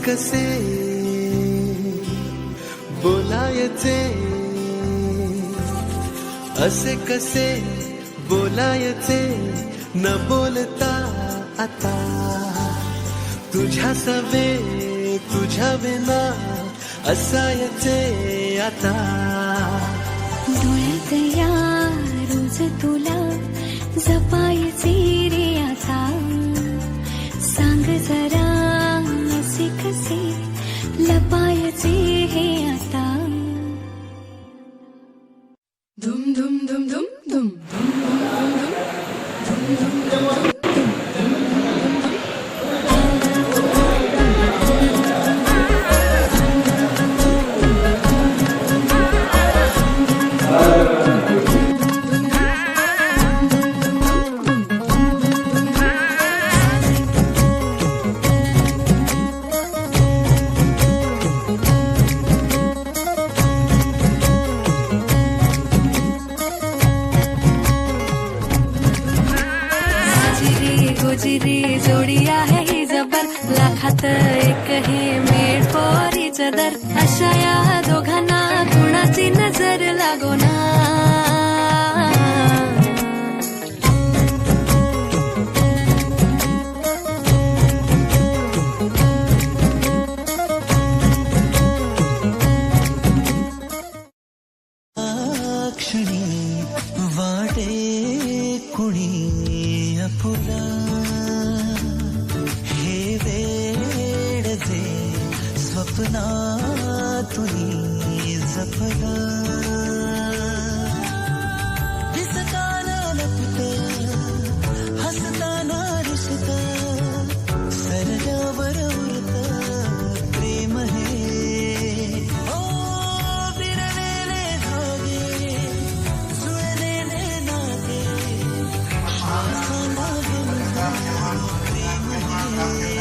कसे बोलायचे, असे कसे बोलायचे न बोलता आता, तुझ्या सवे तुझ्या विना असायचे आता. डोळ्यात या रोज तुला जपायचे रे आता, सांग जरा असे कसे लपायचे हे आता. धुम धुम धुम धुम धुम गोजिरी जोडी आहे ही जबर, लाखात एक हे मेड फॉर इच अदर. अशा या दोघांना कुणाची नजर लागो ना. क्षणी वाटे कुणी अपुला, हे वेड जे स्वप्नातुनी जपला. दिसताना लपत हसताना दिसत, सरल्यावर उरत प्रेम हे. ओ विरलेले धागे जुळलेले नाते, श्वासाला प्रेम हे.